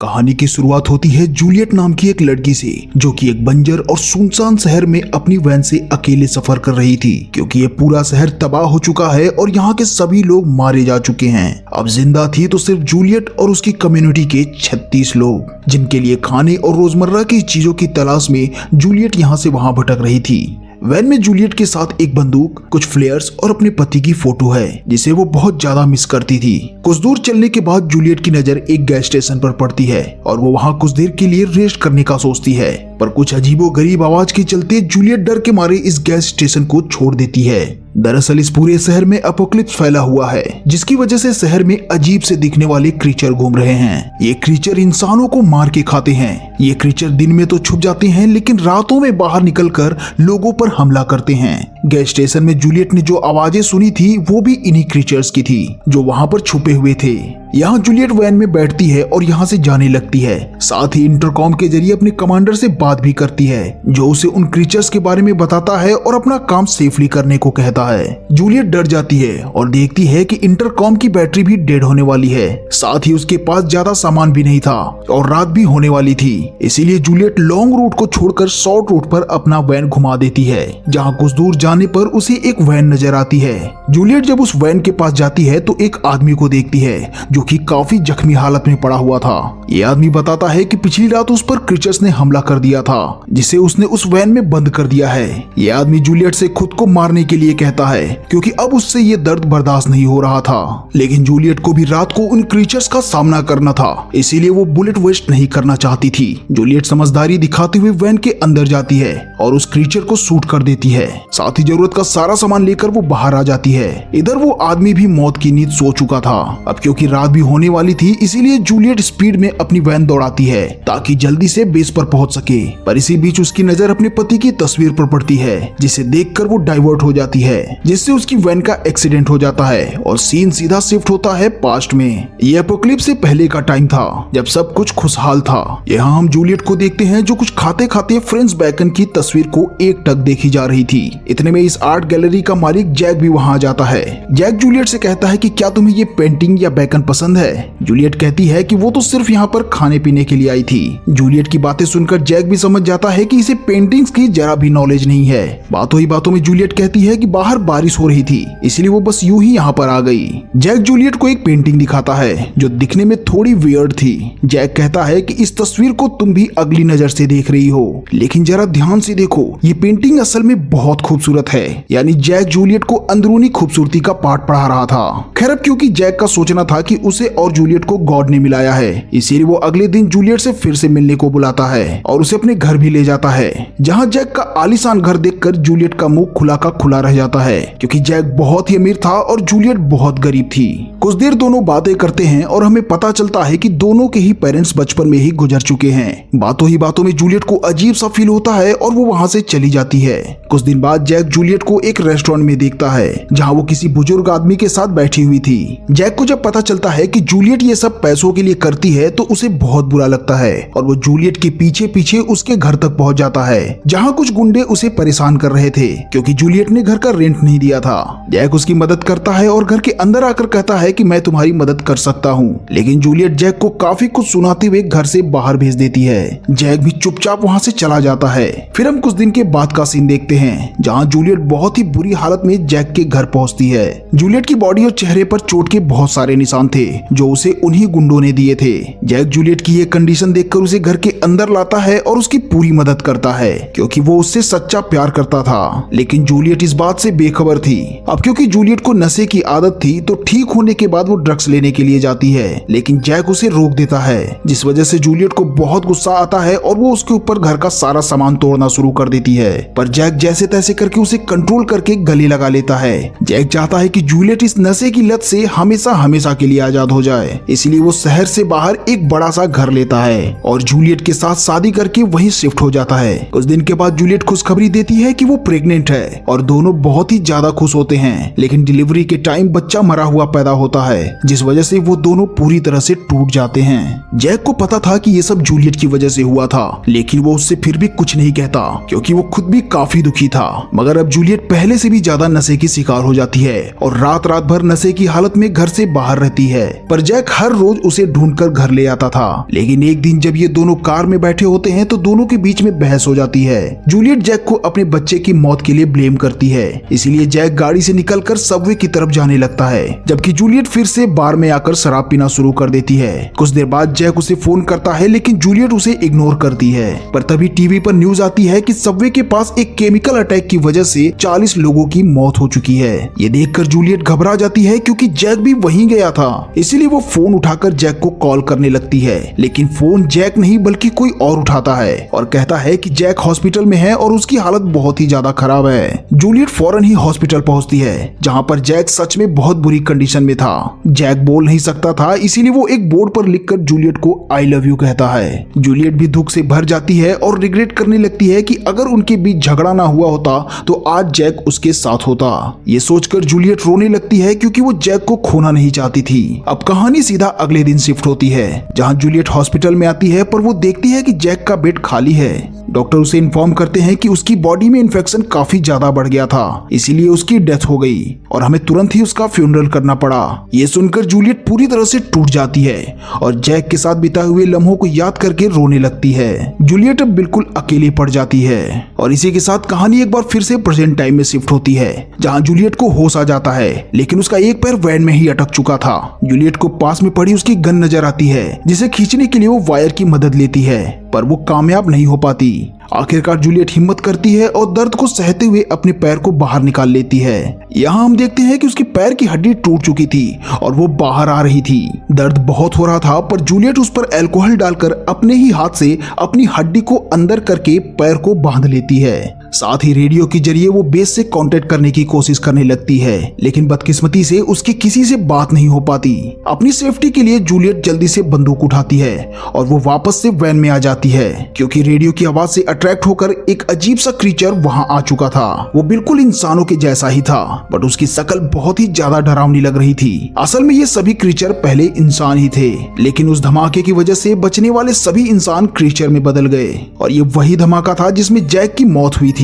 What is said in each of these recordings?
कहानी की शुरुआत होती है जूलियट नाम की एक लड़की से, जो कि एक बंजर और सुनसान शहर में अपनी वैन से अकेले सफर कर रही थी, क्योंकि ये पूरा शहर तबाह हो चुका है और यहाँ के सभी लोग मारे जा चुके हैं। अब जिंदा थी तो सिर्फ जूलियट और उसकी कम्युनिटी के 36 लोग, जिनके लिए खाने और रोजमर्रा की चीजों की तलाश में जूलियट यहाँ से वहां भटक रही थी। वैन में जूलियट के साथ एक बंदूक, कुछ फ्लेयर्स और अपने पति की फोटो है, जिसे वो बहुत ज्यादा मिस करती थी। कुछ दूर चलने के बाद जूलियट की नजर एक गैस स्टेशन पर पड़ती है और वो वहाँ कुछ देर के लिए रेस्ट करने का सोचती है, पर कुछ अजीबोगरीब आवाज के चलते जूलियट डर के मारे इस गैस स्टेशन को छोड़ देती है। दरअसल इस पूरे शहर में अपोकलिप्स फैला हुआ है, जिसकी वजह से शहर में अजीब से दिखने वाले क्रीचर घूम रहे हैं। ये क्रीचर इंसानों को मार के खाते हैं। ये क्रीचर दिन में तो छुप जाते हैं, लेकिन रातों में बाहर निकलकर लोगों पर हमला करते हैं। गैस स्टेशन में जूलियट ने जो आवाजें सुनी थी वो भी इन्हीं क्रीचर्स की थी, जो वहाँ पर छुपे हुए थे। यहाँ जूलियट वैन में बैठती है और यहाँ से जाने लगती है। साथ ही इंटरकॉम के जरिए अपने कमांडर से बात भी करती है, जो उसे उन क्रीचर्स के बारे में बताता है और अपना काम सेफली करने को कहता है। जूलियट डर जाती है और देखती है कि इंटरकॉम की बैटरी भी डेड होने वाली है। साथ ही उसके पास ज्यादा सामान भी नहीं था और रात भी होने वाली थी, इसीलिए जूलियट लॉन्ग रूट को छोड़कर शॉर्ट रूट पर अपना वैन घुमा देती है। जहाँ कुछ दूर जाने पर उसे एक वैन नजर आती है। जूलियट जब उस वैन के पास जाती है तो एक आदमी को देखती है, जो कि काफी जख्मी हालत में पड़ा हुआ था। ये आदमी बताता है कि पिछली रात उस पर क्रीचर्स ने हमला कर दिया था, जिसे उसने उस वैन में बंद कर दिया है। ये आदमी जूलियट से खुद को मारने के लिए कहता है, क्योंकि अब उससे ये दर्द बर्दाश्त नहीं हो रहा था। लेकिन जूलियट को भी रात को उन क्रीचर्स का सामना करना था, इसीलिए वो बुलेट वेस्ट नहीं करना चाहती थी। जूलियट समझदारी दिखाते हुए वैन के अंदर जाती है और उस क्रीचर को शूट कर देती है। साथ ही जरूरत का सारा सामान लेकर वो बाहर आ जाती है। इधर वो आदमी भी मौत की नींद सो चुका था। अब क्योंकि रात भी होने वाली थी, इसीलिए जूलियट स्पीड में अपनी वैन दौड़ाती है ताकि जल्दी से बेस पर पहुंच सके। पर इसी बीच उसकी नजर अपने पति की तस्वीर पर पड़ती है, जिसे देखकर वो डाइवर्ट हो जाती है, जिससे उसकी वैन का एक्सीडेंट हो जाता है और सीन सीधा शिफ्ट होता है पास्ट में। ये एपोकलिप्स से पहले का टाइम था, जब सब कुछ खुशहाल था। यहाँ हम जूलियट को देखते हैं, जो कुछ खाते खाते फ्रेंच बैकन की तस्वीर को एक टक देखी जा रही थी। इतने में इस आर्ट गैलरी का मालिक जैक भी वहाँ आ जाता है। जैक जूलियट से कहता है कि क्या तुम्हें ये पेंटिंग या बैकन पसंद है? जूलियट कहती है कि वो तो सिर्फ यहाँ पर खाने पीने के लिए आई थी। जूलियट की बातें सुनकर जैक भी समझ जाता है कि इसे पेंटिंग्स की जरा भी नॉलेज नहीं है। बातों ही बातों में जूलियट कहती है कि बाहर बारिश हो रही थी, इसलिए वो बस यूं ही यहाँ पर आ गई। जैक जूलियट को एक पेंटिंग दिखाता है, जो दिखने में थोड़ी वियर्ड थी। जैक कहता है कि इस तस्वीर को तुम भी अगली नजर से देख रही हो, लेकिन जरा ध्यान से देखो, ये पेंटिंग असल में बहुत खूबसूरत है। यानी जैक जूलियट को अंदरूनी खूबसूरती का पाठ पढ़ा रहा था। खैर, अब क्योंकि जैक का सोचना था कि उसे और जूलियट को गॉड ने मिलाया है, इसीलिए वो अगले दिन जूलियट से फिर से मिलने को बुलाता है और उसे अपने घर भी ले जाता है। जहाँ जैक का आलीशान घर देखकर जूलियट का मुंह खुला का खुला रह जाता है, क्योंकि जैक बहुत ही अमीर था और जूलियट बहुत गरीब थी। कुछ देर दोनों बातें करते हैं और हमें पता चलता है कि दोनों के ही पेरेंट्स बचपन में ही गुजर चुके हैं। बातों ही बातों में जूलियट को अजीब सा फील होता है और वो वहाँ से चली जाती है। कुछ दिन बाद जैक जूलियट को एक रेस्टोरेंट में देखता है, जहाँ वो किसी बुजुर्ग आदमी के साथ बैठी हुई थी। जैक को जब पता चलता है कि जूलियट ये सब पैसों के लिए करती है, तो उसे बहुत बुरा लगता है और वो जूलियट के पीछे पीछे उसके घर तक पहुंच जाता है, जहाँ कुछ गुंडे उसे परेशान कर रहे थे, क्योंकि जूलियट ने घर का रेंट नहीं दिया था। जैक उसकी मदद करता है और घर के अंदर आकर कहता है कि मैं तुम्हारी मदद कर सकता हूँ, लेकिन जूलियट जैक को काफी कुछ सुनाते हुए घर से बाहर भेज देती है। जैक भी चुपचाप वहाँ से चला जाता है। फिर हम कुछ दिन के बाद का सीन देखते हैं, जहाँ जूलियट बहुत ही बुरी हालत में जैक के घर पहुँचती है। जूलियट की बॉडी और चेहरे पर चोट के बहुत सारे निशान थे, जो उसे उन्हीं गुंडों ने दिए थे। जैक जूलियट की ये कंडीशन देखकर उसे घर के अंदर लाता है और उसकी पूरी मदद करता है, क्योंकि वो उससे सच्चा प्यार करता था। लेकिन जूलियट इस बात से बेखबर थी। अब क्योंकि जूलियट को नशे की आदत थी, तो ठीक होने के बाद वो ड्रग्स लेने के लिए जाती है, लेकिन जैक उसे रोक देता है, जिस वजह से जूलियट को बहुत गुस्सा आता है और वो उसके ऊपर घर का सारा सामान तोड़ना शुरू कर देती है। पर जैक जैसे तैसे करके उसे कंट्रोल करके गले लगा लेता है। जैक चाहता है कि जूलियट इस नशे की लत से हमेशा हमेशा के लिए आजाद हो जाए, इसलिए वो शहर से बाहर एक बड़ा सा घर लेता है और जूलियट के साथ शादी करके वहीं शिफ्ट हो जाता है। कुछ दिन के बाद जूलियट खुशखबरी देती है कि वो प्रेग्नेंट है और दोनों बहुत ही ज्यादा खुश होते हैं। लेकिन डिलीवरी के टाइम बच्चा मरा हुआ पैदा होता है, जिस वजह से वो दोनों पूरी तरह से टूट जाते हैं। जैक को पता था कि ये सब जूलियट की वजह से हुआ था, लेकिन वो उससे फिर भी कुछ नहीं कहता, क्योंकि वो खुद भी काफी दुखी था। मगर मगर अब जूलियट पहले से भी ज्यादा नशे की शिकार हो जाती है और रात रात भर नशे की हालत में घर से बाहर रहती है। पर जैक हर रोज उसे ढूंढकर घर ले आता था। लेकिन एक दिन जब ये दोनों कार में बैठे होते हैं तो दोनों के बीच में बहस हो जाती है। जूलियट जैक को अपने बच्चे की मौत के लिए ब्लेम करती है, इसीलिए जैक गाड़ी से निकलकर सबवे की तरफ जाने लगता है, जबकि जूलियट फिर से बार में आकर शराब पीना शुरू कर देती है। कुछ देर बाद जैक उसे फोन करता है, लेकिन जूलियट उसे इग्नोर करती है। पर तभी टीवी पर न्यूज आती है कि सबवे के पास एक केमिकल अटैक की वजह से 40 लोगों की मौत हो चुकी है। ये देखकर जूलियट घबरा जाती है क्योंकि जैक भी वहीं गया था, इसीलिए वो फोन उठाकर जैक को कॉल करने लगती है। लेकिन फोन जैक नहीं बल्कि कोई और उठाता है और कहता है कि जैक हॉस्पिटल में है और उसकी हालत बहुत ही ज्यादा खराब है। जूलियट फौरन ही हॉस्पिटल पहुंचती है, जहां पर जैक सच में बहुत बुरी कंडीशन में था। जैक बोल नहीं सकता था, इसीलिए वो एक बोर्ड पर लिखकर जूलियट को आई लव यू कहता है। जूलियट भी दुख से भर जाती है और रिग्रेट करने लगती है कि अगर उनके बीच झगड़ा ना हुआ होता तो आज जैक उसके साथ होता। ये सोचकर जूलियट रोने लगती है क्योंकि वो जैक को खोना नहीं चाहती थी। अब कहानी सीधा अगले दिन शिफ्ट होती है, जहां जूलियट हॉस्पिटल में आती है, पर वो देखती है कि जैक का बेड खाली है। डॉक्टर उसे इन्फॉर्म करते हैं कि उसकी बॉडी में इन्फेक्शन काफी ज्यादा बढ़ गया था, इसीलिए उसकी डेथ हो गई और हमें तुरंत ही उसका फ्यूनरल करना पड़ा। ये सुनकर जूलियट पूरी तरह से टूट जाती है और जैक के साथ बिताए हुए लम्हों को याद करके रोने लगती है। जूलियट अब बिल्कुल अकेली पड़ जाती है और इसी के साथ कहानी एक बार फिर से प्रेजेंट टाइम में शिफ्ट होती है, जहाँ जूलियट को होश आ जाता है, लेकिन उसका एक पैर वैन में ही अटक चुका था। जूलियट को पास में पड़ी उसकी गन नजर आती है, जिसे खींचने के लिए वो वायर की मदद लेती है, पर वो कामयाब नहीं हो पाती। आखिरकार जूलियट हिम्मत करती है और दर्द को सहते हुए अपने पैर को बाहर निकाल लेती है। यहाँ हम देखते हैं कि उसके पैर की हड्डी टूट चुकी थी और वो बाहर आ रही थी। दर्द बहुत हो रहा था, पर जूलियट उस पर अल्कोहल डालकर अपने ही हाथ से अपनी हड्डी को अंदर करके पैर को बांध लेती है। साथ ही रेडियो के जरिए वो बेस से कांटेक्ट करने की कोशिश करने लगती है, लेकिन बदकिस्मती से उसकी किसी से बात नहीं हो पाती। अपनी सेफ्टी के लिए जूलियट जल्दी से बंदूक उठाती है और वो वापस से वैन में आ जाती है, क्योंकि रेडियो की आवाज से अट्रैक्ट होकर एक अजीब सा क्रीचर वहां आ चुका था। वो बिल्कुल इंसानों के जैसा ही था, बट उसकी शक्ल बहुत ही ज्यादा डरावनी लग रही थी। असल में ये सभी क्रीचर पहले इंसान ही थे, लेकिन उस धमाके की वजह से बचने वाले सभी इंसान क्रीचर में बदल गए और ये वही धमाका था जिसमें जैक की मौत हुई थी।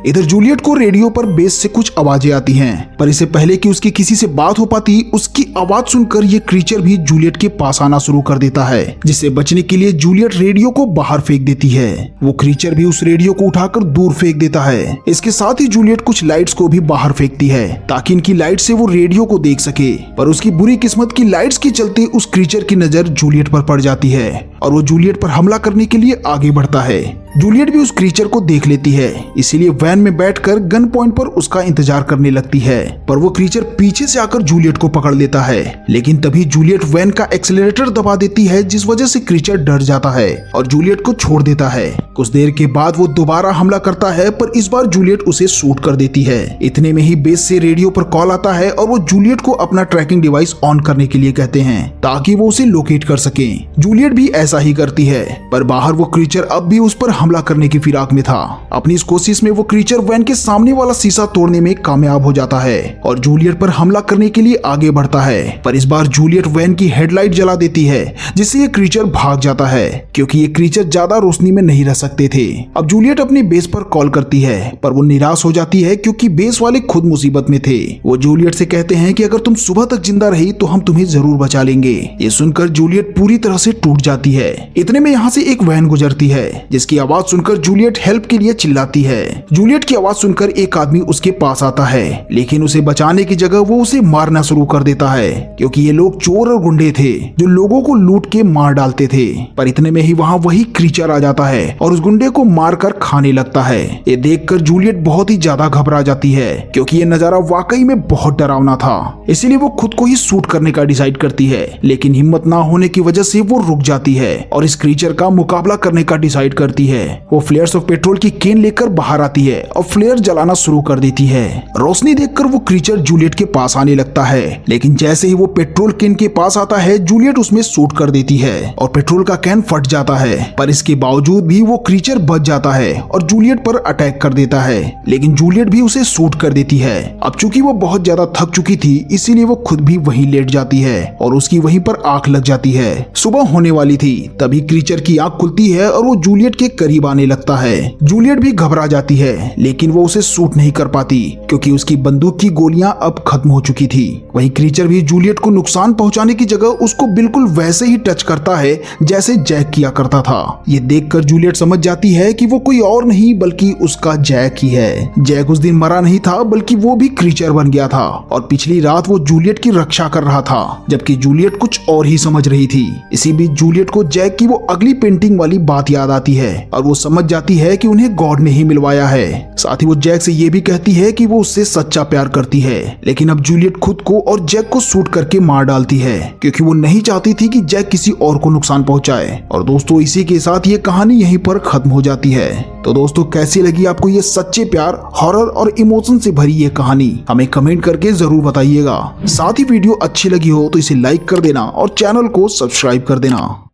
इधर जूलियट को रेडियो पर बेस से कुछ आवाजें आती हैं, पर इससे पहले कि उसकी किसी से बात हो पाती, उसकी आवाज सुनकर ये क्रीचर भी जूलियट के पास आना शुरू कर देता है, जिससे बचने के लिए जूलियट रेडियो को बाहर फेंक देती है। वो क्रीचर भी उस रेडियो को उठाकर दूर फेंक देता है। इसके साथ ही जूलियट कुछ लाइट्स को भी बाहर फेंकती है, ताकि इनकी लाइट से वो रेडियो को देख सके, पर उसकी बुरी किस्मत की लाइट्स के चलते उस क्रीचर की नजर जूलियट पर पड़ जाती है और वो जूलियट पर हमला करने के लिए आगे बढ़ता है। जूलियट भी उस क्रीचर को देख लेती है, इसीलिए वैन में बैठकर गन पॉइंट पर उसका इंतजार करने लगती है, पर वो क्रीचर पीछे से आकर जूलियट को पकड़ लेता है। लेकिन तभी जूलियट वैन का एक्सेलरेटर दबा देती है, जिस वजह से क्रीचर डर जाता है और जूलियट को छोड़ देता है। कुछ देर के बाद वो दोबारा हमला करता है, पर इस बार जूलियट उसे शूट कर देती है। इतने में ही बेस से रेडियो पर कॉल आता है और वो जूलियट को अपना ट्रैकिंग डिवाइस ऑन करने के लिए कहते हैं, ताकि वो उसे लोकेट कर सके। जूलियट भी ऐसा ही करती है, पर बाहर वो क्रीचर अब भी उस पर हमला करने की फिराक में था। अपनी इस कोशिश में वो क्रीचर वैन के सामने वाला शीशा तोड़ने में कामयाब हो जाता है और जूलियट पर हमला करने के लिए आगे बढ़ता है, पर इस बार जूलियट वैन की हेडलाइट जला देती है, जिससे ये क्रीचर भाग जाता है, क्योंकि ये क्रीचर ज्यादा रोशनी में नहीं रह सकते थे। अब जूलियट अपनी बेस पर कॉल करती है, पर वो निराश हो जाती है क्योंकि बेस वाले खुद मुसीबत में थे। वो जूलियट से कहते हैं कि अगर तुम सुबह तक जिंदा रही तो हम तुम्हें जरूर बचा लेंगे। ये सुनकर जूलियट पूरी तरह से टूट जाती है। इतने में यहाँ से एक वैन गुजरती है, जिसकी आवाज सुनकर जूलियट हेल्प के लिए चिल्लाती है। जूलियट की आवाज सुनकर एक आदमी उसके पास आता है, लेकिन उसे बचाने की जगह वो उसे मारना शुरू कर देता है, क्योंकि ये लोग चोर और गुंडे थे जो लोगों को लूट के मार डालते थे। पर इतने में ही वहाँ वही क्रीचर आ जाता है और उस गुंडे को मारकर खाने लगता है। ये देखकर जूलियट बहुत ही ज्यादा घबरा जाती है, क्योंकि ये नजारा वाकई में बहुत डरावना था। इसीलिए वो खुद को ही शूट करने का डिसाइड करती है, लेकिन हिम्मत ना होने की वजह से वो रुक जाती है और इस क्रीचर का मुकाबला करने का डिसाइड करती है। वो फ्लेयर्स ऑफ पेट्रोल की केन लेकर बाहर आती है और फ्लेयर जलाना शुरू कर देती है। रोशनी देखकर वो क्रीचर जूलियट के पास आने लगता है, लेकिन जैसे ही वो पेट्रोल कैन के पास आता है, जूलियट उसमें शूट कर देती है और पेट्रोल का कैन फट जाता है। पर इसके बावजूद भी वो क्रीचर बच जाता है और जूलियट पर अटैक कर देता है, लेकिन जूलियट भी उसे शूट कर देती है। अब चूंकि वो बहुत ज्यादा थक चुकी थी, इसीलिए वो खुद भी वहीं लेट जाती है और उसकी वहीं पर आंख लग जाती है। सुबह होने वाली थी, तभी क्रीचर की आंख खुलती है और वो जूलियट के करीब आने लगता है। जूलियट भी घबरा जाती है, लेकिन वो उसे शूट नहीं कर पाती क्योंकि उसकी बंदूक की गोलियां अब खत्म हो चुकी थी। वहीं क्रीचर भी जूलियट को नुकसान पहुंचाने की जगह उसको बिल्कुल वैसे ही टच करता है जैसे जैक किया करता था। ये देखकर जूलियट समझ जाती है कि वो कोई और नहीं बल्कि उसका जैक ही है। जैक उस दिन मरा नहीं था बल्कि वो भी क्रीचर बन गया था और पिछली रात वो जूलियट की रक्षा कर रहा था, जबकि जूलियट कुछ और ही समझ रही थी। इसी बीच जूलियट को जैक की वो अगली पेंटिंग वाली बात याद आती है और वो समझ जाती है कि उन्हें गॉड ने ही मिलवाया है। साथ ही वो जैक से ये भी कहती है कि वो उससे सच्चा प्यार करती है, लेकिन अब जूलियट खुद को और जैक को शूट करके मार डालती है क्योंकि वो नहीं चाहती थी कि जैक किसी और को नुकसान पहुंचाए। और दोस्तों, इसी के साथ ये कहानी यहीं पर खत्म हो जाती है। तो दोस्तों, कैसी लगी आपको ये सच्चे प्यार, हॉरर और इमोशन से भरी ये कहानी? हमें कमेंट करके जरूर बताइएगा। साथ ही वीडियो अच्छी लगी हो तो इसे लाइक कर देना और चैनल को सब्सक्राइब कर देना।